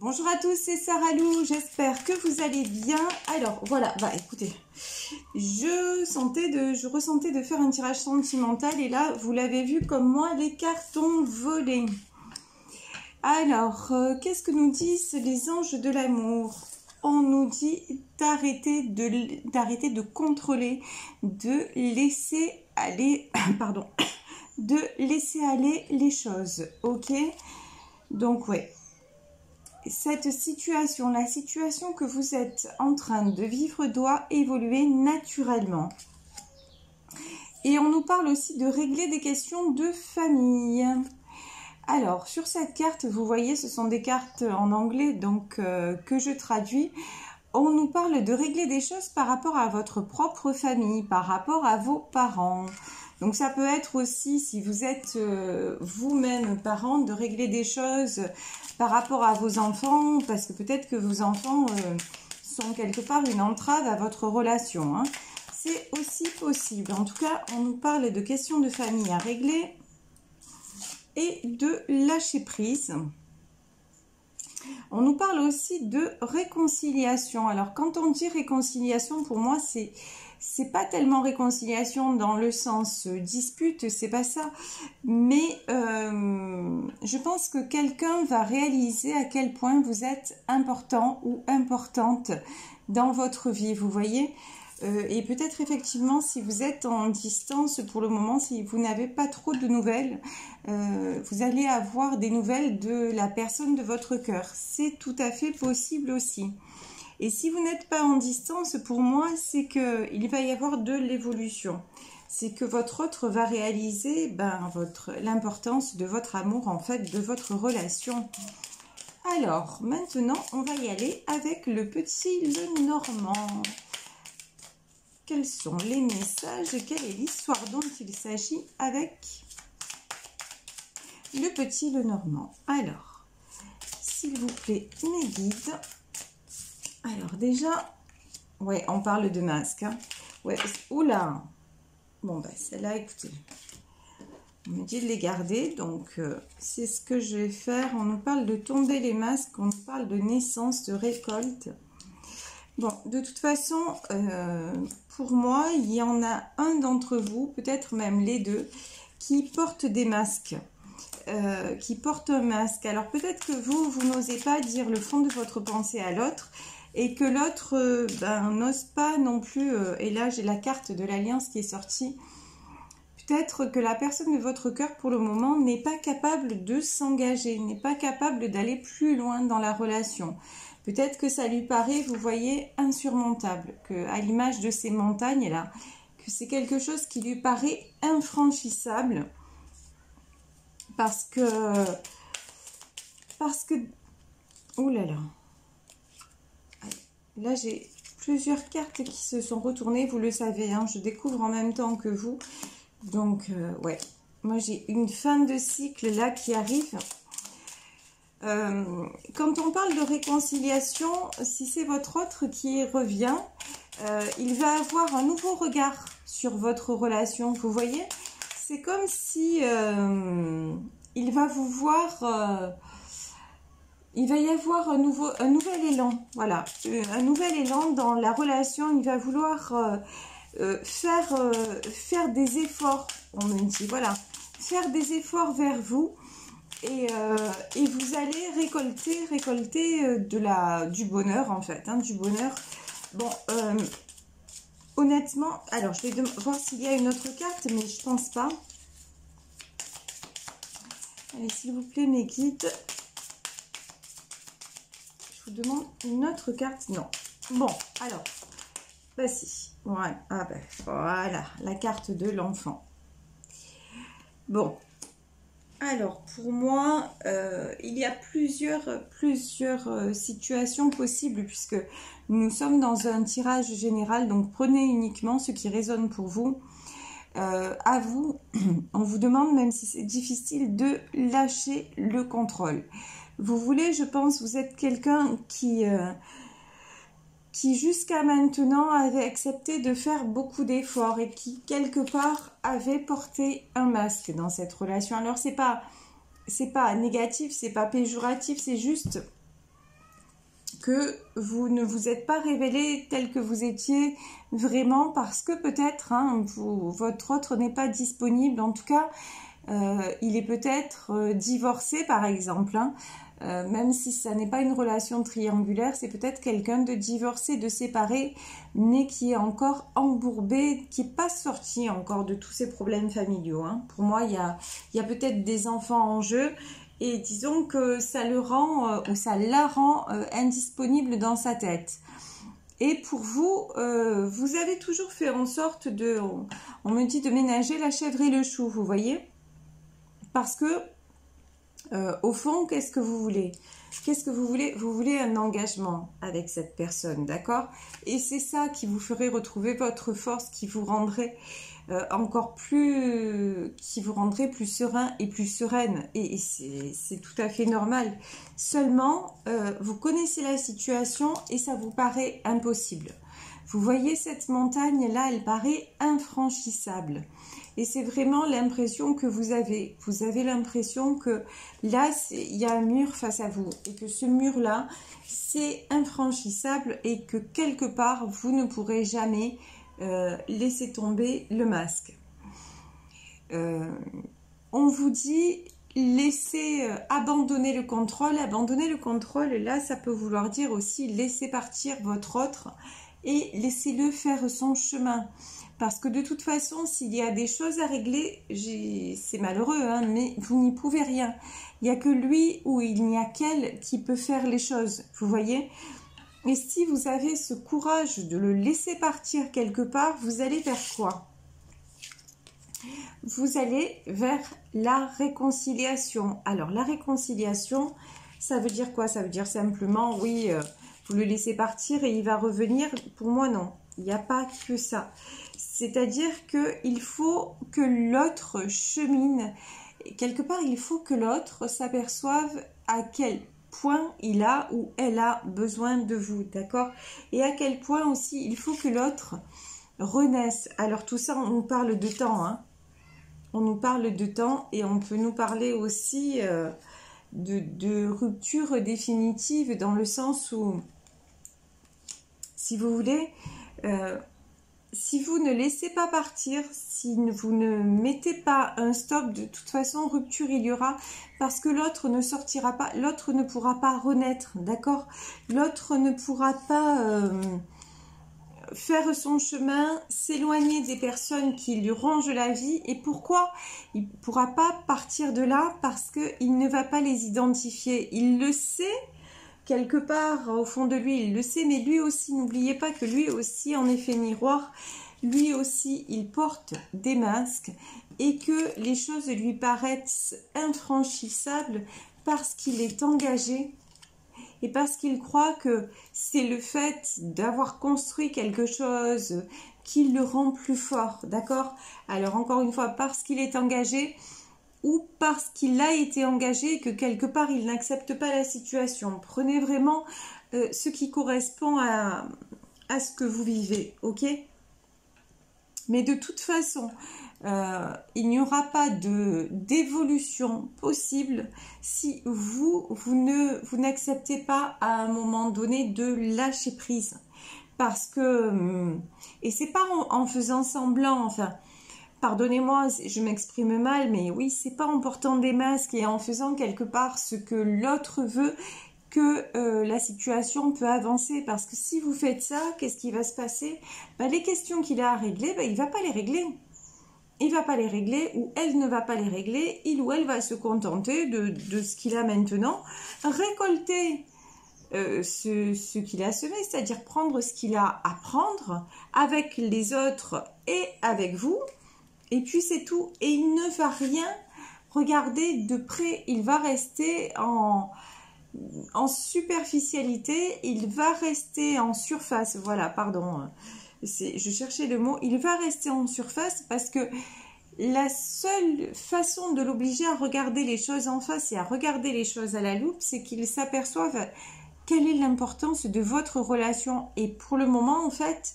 Bonjour à tous, c'est Sarah Lou, j'espère que vous allez bien. Alors voilà, écoutez, je ressentais de faire un tirage sentimental et là, vous l'avez vu comme moi, les cartes ont volé. Alors, qu'est-ce que nous disent les anges de l'amour? On nous dit d'arrêter de contrôler, de laisser aller, pardon, de laisser aller les choses, ok? Donc, ouais. Cette situation, la situation que vous êtes en train de vivre doit évoluer naturellement. Et on nous parle aussi de régler des questions de famille. Alors, sur cette carte, vous voyez, ce sont des cartes en anglais, donc que je traduis. On nous parle de régler des choses par rapport à votre propre famille, par rapport à vos parents. Donc, ça peut être aussi, si vous êtes vous-même parent, de régler des choses par rapport à vos enfants, parce que peut-être que vos enfants sont quelque part une entrave à votre relation, hein. C'est aussi possible. En tout cas, on nous parle de questions de famille à régler et de lâcher prise. On nous parle aussi de réconciliation. Alors, quand on dit réconciliation, pour moi, c'est pas tellement réconciliation dans le sens dispute, c'est pas ça. Mais je pense que quelqu'un va réaliser à quel point vous êtes important ou importante dans votre vie, vous voyez. Et peut-être effectivement, si vous êtes en distance pour le moment, si vous n'avez pas trop de nouvelles, vous allez avoir des nouvelles de la personne de votre cœur. C'est tout à fait possible aussi. Et si vous n'êtes pas en distance, pour moi, c'est qu'il va y avoir de l'évolution. C'est que votre autre va réaliser l'importance de votre amour, en fait, de votre relation. Alors, maintenant, on va y aller avec le petit Lenormand. Quels sont les messages et quelle est l'histoire dont il s'agit avec le petit Lenormand? Alors, s'il vous plaît, mes guides. Alors déjà, ouais, on parle de masque. Hein. Ouais, oula. Bon, celle-là, écoutez, on me dit de les garder, donc c'est ce que je vais faire. On nous parle de tomber les masques, on nous parle de naissance, de récolte. Bon, de toute façon, pour moi, il y en a un d'entre vous, peut-être même les deux, qui portent des masques. Qui portent un masque. Alors peut-être que vous n'osez pas dire le fond de votre pensée à l'autre et que l'autre n'ose pas non plus. Et là, j'ai la carte de l'alliance qui est sortie. Peut-être que la personne de votre cœur, pour le moment, n'est pas capable de s'engager, n'est pas capable d'aller plus loin dans la relation. Peut-être que ça lui paraît, vous voyez, insurmontable, qu'à l'image de ces montagnes-là, que c'est quelque chose qui lui paraît infranchissable, parce que, oh là là, là j'ai plusieurs cartes qui se sont retournées, vous le savez, hein, je découvre en même temps que vous, donc ouais, moi j'ai une fin de cycle là qui arrive. Quand on parle de réconciliation, si c'est votre autre qui revient, il va avoir un nouveau regard sur votre relation, vous voyez. C'est comme si il va vous voir, il va y avoir un nouvel élan, voilà, un nouvel élan dans la relation. Il va vouloir faire des efforts, on me dit, voilà, faire des efforts vers vous. Et vous allez récolter du bonheur, en fait, hein, du bonheur. Bon, honnêtement, alors je vais voir s'il y a une autre carte, mais je pense pas. Allez, s'il vous plaît, mes guides. Je vous demande une autre carte. Non. Bon, alors, si. Voilà, voilà, la carte de l'enfant. Bon. Alors, pour moi, il y a plusieurs situations possibles puisque nous sommes dans un tirage général. Donc, prenez uniquement ce qui résonne pour vous. À vous, on vous demande, même si c'est difficile, de lâcher le contrôle. Vous voulez, je pense, vous êtes quelqu'un qui jusqu'à maintenant avait accepté de faire beaucoup d'efforts et qui quelque part avait porté un masque dans cette relation. Alors c'est pas négatif, c'est pas péjoratif, c'est juste que vous ne vous êtes pas révélé tel que vous étiez vraiment parce que peut-être votre autre n'est pas disponible. En tout cas, il est peut-être divorcé par exemple. Même si ça n'est pas une relation triangulaire, c'est peut-être quelqu'un de divorcé, de séparé, mais qui est encore embourbé, qui n'est pas sorti encore de tous ces problèmes familiaux. Hein. Pour moi, il y a peut-être des enfants en jeu. Et disons que ça le rend ou ça la rend indisponible dans sa tête. Et pour vous, vous avez toujours fait en sorte de, on me dit de ménager la chèvre et le chou, vous voyez? Parce que, au fond, qu'est-ce que vous voulez? Qu'est-ce que vous voulez? Vous voulez un engagement avec cette personne, d'accord? Et c'est ça qui vous ferait retrouver votre force, qui vous rendrait qui vous rendrait plus serein et plus sereine. Et c'est tout à fait normal. Seulement, vous connaissez la situation et ça vous paraît impossible. Vous voyez cette montagne-là, elle paraît infranchissable. Et c'est vraiment l'impression que vous avez. Vous avez l'impression que là, il y a un mur face à vous. Et que ce mur-là, c'est infranchissable et que quelque part, vous ne pourrez jamais laisser tomber le masque. On vous dit laisser abandonner le contrôle. Abandonner le contrôle, là, ça peut vouloir dire aussi laisser partir votre autre et laissez-le faire son chemin. Parce que de toute façon, s'il y a des choses à régler, c'est malheureux, hein, mais vous n'y pouvez rien. Il n'y a que lui ou il n'y a qu'elle qui peut faire les choses, vous voyez ? Et si vous avez ce courage de le laisser partir quelque part, vous allez vers quoi? Vous allez vers la réconciliation. Alors, la réconciliation, ça veut dire quoi? Ça veut dire simplement, oui, vous le laissez partir et il va revenir. Pour moi, non. Il n'y a pas que ça. C'est-à-dire qu'il faut que l'autre chemine. Quelque part, il faut que l'autre s'aperçoive à quel point il a ou elle a besoin de vous, d'accord? Et à quel point aussi il faut que l'autre renaisse. Alors tout ça, on nous parle de temps, hein. On nous parle de temps et on peut nous parler aussi de rupture définitive dans le sens où, si vous voulez, si vous ne laissez pas partir, si vous ne mettez pas un stop, de toute façon, rupture il y aura, parce que l'autre ne sortira pas, l'autre ne pourra pas renaître, d'accord? L'autre ne pourra pas faire son chemin, s'éloigner des personnes qui lui rongent la vie. Et pourquoi? Il ne pourra pas partir de là parce qu'il ne va pas les identifier. Il le sait. Quelque part, au fond de lui, il le sait, mais lui aussi, n'oubliez pas que lui aussi, en effet miroir, lui aussi, il porte des masques et que les choses lui paraissent infranchissables parce qu'il est engagé et parce qu'il croit que c'est le fait d'avoir construit quelque chose qui le rend plus fort, d'accord? Alors, encore une fois, parce qu'il est engagé, ou parce qu'il a été engagé et que quelque part il n'accepte pas la situation. Prenez vraiment ce qui correspond à ce que vous vivez, ok? Mais de toute façon, il n'y aura pas d'évolution possible si vous n'acceptez pas à un moment donné de lâcher prise. Parce que, et c'est pas en faisant semblant, enfin, pardonnez-moi, je m'exprime mal, mais oui, c'est pas en portant des masques et en faisant quelque part ce que l'autre veut que la situation peut avancer. Parce que si vous faites ça, qu'est-ce qui va se passer? Ben, les questions qu'il a à régler, ben, il ne va pas les régler. Il ne va pas les régler ou elle ne va pas les régler. Il ou elle va se contenter de ce qu'il a maintenant, récolter ce qu'il a semé, c'est-à-dire prendre ce qu'il a à prendre avec les autres et avec vous. Et puis c'est tout. Et il ne va rien regarder de près. Il va rester en superficialité. Il va rester en surface. Voilà, pardon. Je cherchais le mot. Il va rester en surface parce que la seule façon de l'obliger à regarder les choses en face et à regarder les choses à la loupe, c'est qu'il s'aperçoive quelle est l'importance de votre relation. Et pour le moment, en fait,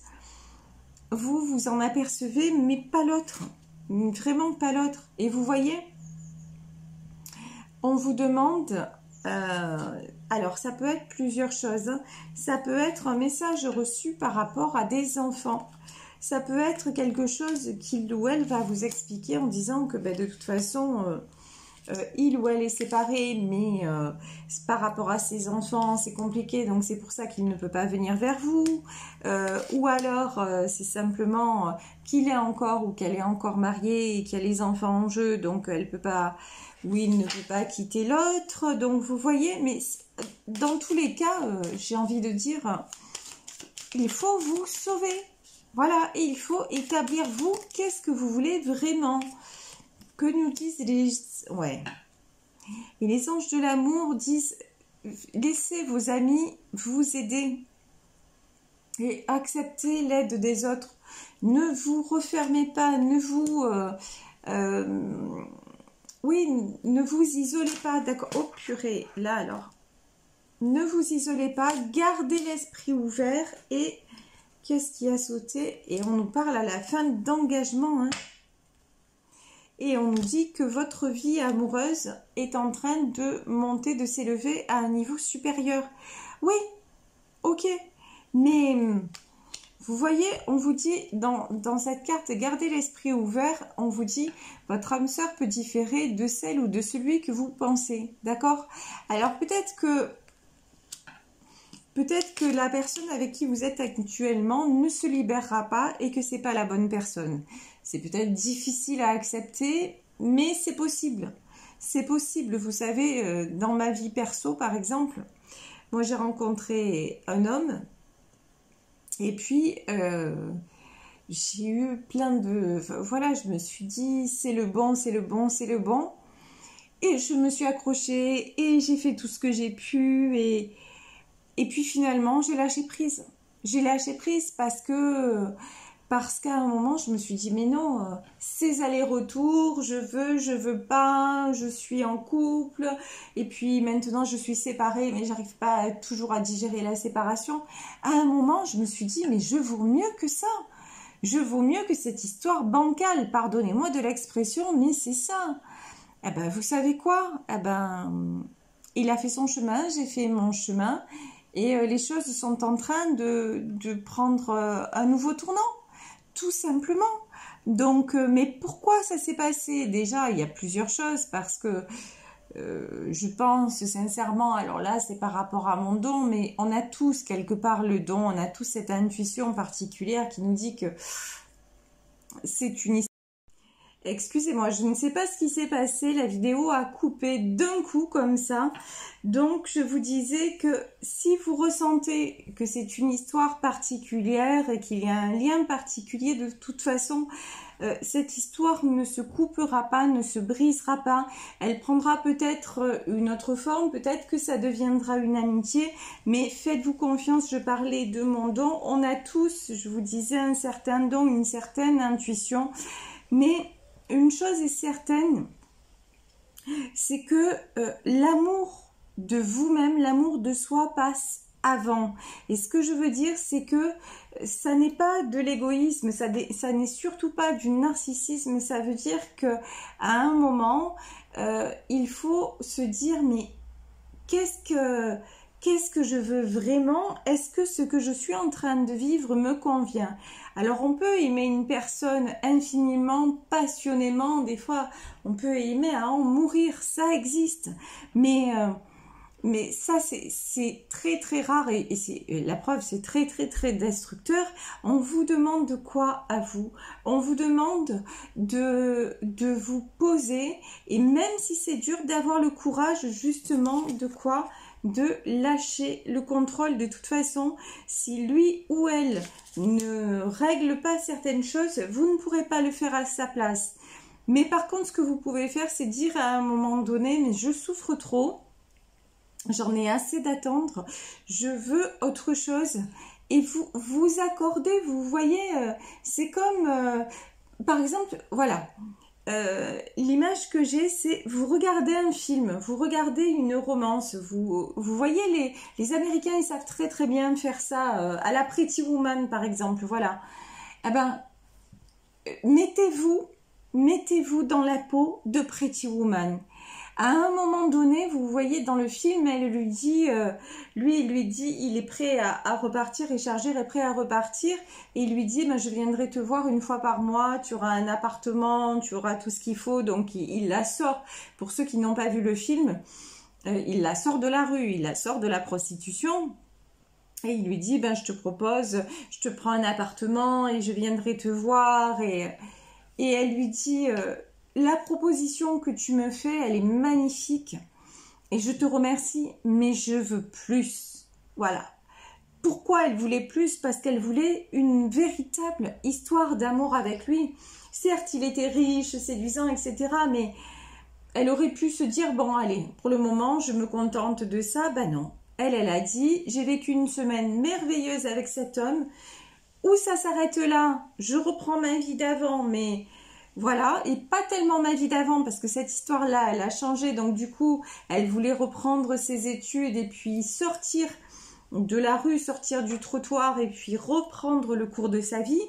vous en apercevez, mais pas l'autre. Vraiment pas l'autre. Et vous voyez, on vous demande alors, ça peut être plusieurs choses. Ça peut être un message reçu par rapport à des enfants. Ça peut être quelque chose qu'il ou elle va vous expliquer en disant que ben, de toute façon, il ou elle est séparé, mais par rapport à ses enfants, c'est compliqué, donc c'est pour ça qu'il ne peut pas venir vers vous. Ou alors, c'est simplement qu'il est encore ou qu'elle est encore mariée et qu'il y a les enfants en jeu, donc elle peut pas... Oui, il ne peut pas quitter l'autre. Donc, vous voyez, mais dans tous les cas, j'ai envie de dire, il faut vous sauver. Voilà, et il faut établir, vous, qu'est-ce que vous voulez vraiment. Que nous disent les... Ouais. Et les anges de l'amour disent, laissez vos amis vous aider. Et acceptez l'aide des autres. Ne vous refermez pas, ne vous... oui, ne vous isolez pas, d'accord. Oh purée, là alors. Ne vous isolez pas, gardez l'esprit ouvert et qu'est-ce qui a sauté? Et on nous parle à la fin d'engagement. Hein. Et on nous dit que votre vie amoureuse est en train de monter, de s'élever à un niveau supérieur. Oui, ok. Mais... vous voyez, on vous dit, dans cette carte, gardez l'esprit ouvert, on vous dit, votre âme sœur peut différer de celle ou de celui que vous pensez, d'accord? Alors peut-être que la personne avec qui vous êtes actuellement ne se libérera pas et que c'est pas la bonne personne. C'est peut-être difficile à accepter, mais c'est possible. C'est possible, vous savez, dans ma vie perso, par exemple, moi j'ai rencontré un homme. Et puis, j'ai eu plein de... Voilà, je me suis dit, c'est le bon, c'est le bon, c'est le bon. Et je me suis accrochée et j'ai fait tout ce que j'ai pu. Et puis finalement, j'ai lâché prise. J'ai lâché prise parce qu'à un moment, je me suis dit, mais non, ces allers-retours, je veux pas, je suis en couple, et puis maintenant je suis séparée, mais j'arrive pas toujours à digérer la séparation. À un moment, je me suis dit, mais je vaux mieux que ça. Je vaux mieux que cette histoire bancale, pardonnez-moi de l'expression, mais c'est ça. Eh ben, vous savez quoi? Eh ben, il a fait son chemin, j'ai fait mon chemin, et les choses sont en train de prendre un nouveau tournant. Tout simplement. Donc, mais pourquoi ça s'est passé? Déjà, il y a plusieurs choses parce que je pense sincèrement, alors là, c'est par rapport à mon don, mais on a tous quelque part le don, on a tous cette intuition particulière qui nous dit que c'est une histoire. Excusez-moi, je ne sais pas ce qui s'est passé, la vidéo a coupé d'un coup comme ça. Donc je vous disais que si vous ressentez que c'est une histoire particulière et qu'il y a un lien particulier, de toute façon, cette histoire ne se coupera pas, ne se brisera pas. Elle prendra peut-être une autre forme, peut-être que ça deviendra une amitié, mais faites-vous confiance, je parlais de mon don. On a tous, je vous disais, un certain don, une certaine intuition, mais... une chose est certaine, c'est que l'amour de vous-même, l'amour de soi passe avant. Et ce que je veux dire, c'est que ça n'est pas de l'égoïsme, ça n'est surtout pas du narcissisme. Ça veut dire que à un moment, il faut se dire, mais qu'est-ce que je veux vraiment? Est-ce que ce que je suis en train de vivre me convient? Alors on peut aimer une personne infiniment, passionnément, des fois on peut aimer à en mourir, ça existe. Mais ça c'est très très rare et la preuve c'est très très très destructeur. On vous demande de quoi à vous? On vous demande de vous poser et même si c'est dur d'avoir le courage justement de quoi? De lâcher le contrôle. De toute façon, si lui ou elle ne règle pas certaines choses, vous ne pourrez pas le faire à sa place. Mais par contre, ce que vous pouvez faire, c'est dire à un moment donné, mais je souffre trop, j'en ai assez d'attendre, je veux autre chose. Et vous accordez, vous voyez, c'est comme, par exemple, voilà, l'image que j'ai, c'est vous regardez un film, vous regardez une romance, vous voyez les Américains, ils savent très très bien faire ça, à la Pretty Woman par exemple, voilà. Eh ben, mettez-vous dans la peau de Pretty Woman. À un moment donné, vous voyez dans le film, elle lui dit, lui, il lui dit, il est prêt à repartir, Richard Gere est prêt à repartir, et il lui dit, ben, je viendrai te voir une fois par mois, tu auras un appartement, tu auras tout ce qu'il faut, donc il la sort. Pour ceux qui n'ont pas vu le film, il la sort de la rue, il la sort de la prostitution, et il lui dit, ben, je te propose, je te prends un appartement, et je viendrai te voir, et elle lui dit... la proposition que tu me fais, elle est magnifique et je te remercie, mais je veux plus. Voilà. Pourquoi elle voulait plus? Parce qu'elle voulait une véritable histoire d'amour avec lui. Certes, il était riche, séduisant, etc. Mais elle aurait pu se dire, bon, allez, pour le moment, je me contente de ça. Ben non. Elle a dit, j'ai vécu une semaine merveilleuse avec cet homme. Où ça s'arrête là? Je reprends ma vie d'avant, mais... Voilà, et pas tellement ma vie d'avant parce que cette histoire-là, elle a changé. Donc du coup, elle voulait reprendre ses études et puis sortir de la rue, sortir du trottoir et puis reprendre le cours de sa vie.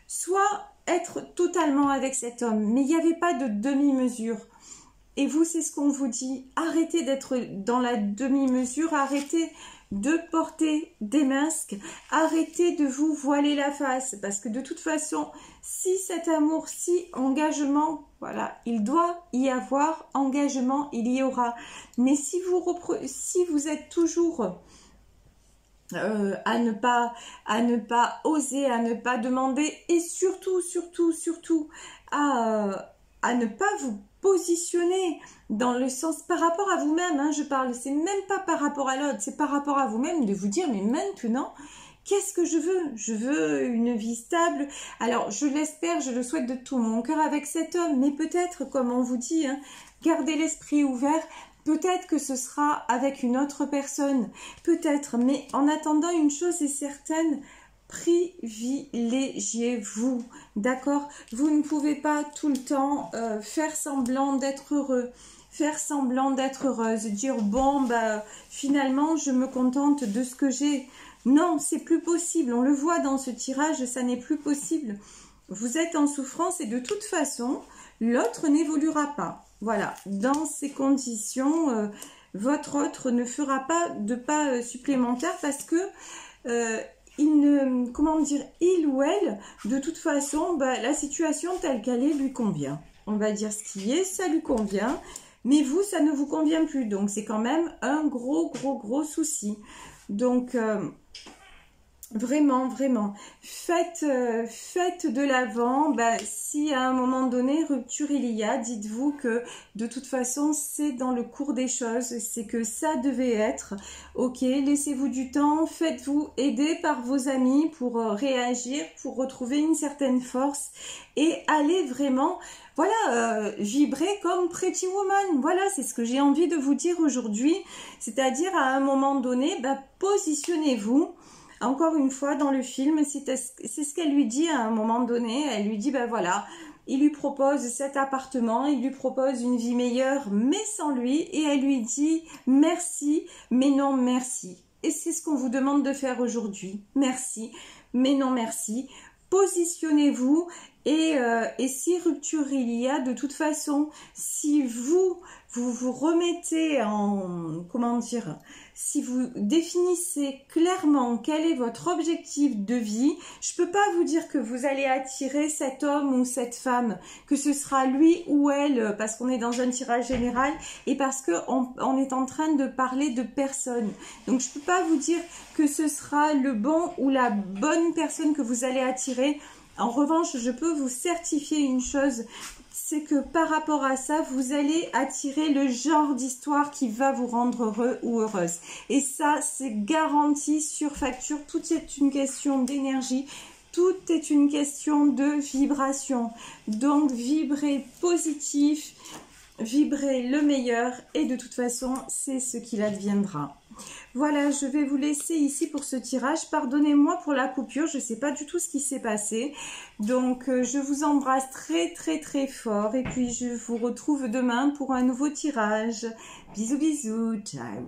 Soit être totalement avec cet homme. Mais il n'y avait pas de demi-mesure. Et vous, c'est ce qu'on vous dit. Arrêtez d'être dans la demi-mesure, arrêtez de porter des masques, arrêtez de vous voiler la face, parce que de toute façon, si cet amour, si engagement, voilà, il doit y avoir engagement, il y aura. Mais si vous êtes toujours à ne pas oser, à ne pas demander, et surtout à ne pas vous positionner dans le sens par rapport à vous-même, hein, je parle, c'est même pas par rapport à l'autre, c'est par rapport à vous-même de vous dire, mais maintenant, qu'est-ce que je veux? Je veux une vie stable. Alors, je l'espère, je le souhaite de tout mon cœur avec cet homme, mais peut-être, comme on vous dit, hein, gardez l'esprit ouvert. Peut-être que ce sera avec une autre personne, peut-être, mais en attendant, une chose est certaine, privilégiez-vous, d'accord? Vous ne pouvez pas tout le temps faire semblant d'être heureux, faire semblant d'être heureuse, dire bon, bah, finalement, je me contente de ce que j'ai. Non, c'est plus possible, on le voit dans ce tirage, ça n'est plus possible. Vous êtes en souffrance et de toute façon, l'autre n'évoluera pas. Voilà, dans ces conditions, votre autre ne fera pas de pas supplémentaire parce que il ou elle, de toute façon, bah, la situation telle qu'elle est lui convient. On va dire ce qui est, ça lui convient, mais vous, ça ne vous convient plus. Donc, c'est quand même un gros souci. Donc, vraiment, faites de l'avant. Bah, si à un moment donné, rupture il y a, dites-vous que de toute façon, c'est dans le cours des choses, c'est que ça devait être. Ok, laissez-vous du temps, faites-vous aider par vos amis pour réagir, pour retrouver une certaine force et allez vraiment... Voilà, vibrer comme Pretty Woman. Voilà, c'est ce que j'ai envie de vous dire aujourd'hui. C'est-à-dire, à un moment donné, bah, positionnez-vous. Encore une fois, dans le film, c'est ce qu'elle lui dit à un moment donné. Elle lui dit, ben voilà, il lui propose cet appartement, il lui propose une vie meilleure, mais sans lui. Et elle lui dit, merci, mais non merci. Et c'est ce qu'on vous demande de faire aujourd'hui. Merci, mais non merci. Positionnez-vous et si rupture il y a, de toute façon, si vous remettez en, comment dire, si vous définissez clairement quel est votre objectif de vie, je peux pas vous dire que vous allez attirer cet homme ou cette femme, que ce sera lui ou elle, parce qu'on est dans un tirage général et parce que on est en train de parler de personnes. Donc je peux pas vous dire que ce sera le bon ou la bonne personne que vous allez attirer. En revanche, je peux vous certifier une chose, c'est que par rapport à ça, vous allez attirer le genre d'histoire qui va vous rendre heureux ou heureuse. Et ça, c'est garanti sur facture. Tout est une question d'énergie. Tout est une question de vibration. Donc, vibrez positif, vibrez le meilleur et de toute façon, c'est ce qu'il adviendra. Voilà, je vais vous laisser ici pour ce tirage. Pardonnez-moi pour la coupure, je ne sais pas du tout ce qui s'est passé. Donc, je vous embrasse très fort. Et puis, je vous retrouve demain pour un nouveau tirage. Bisous, ciao.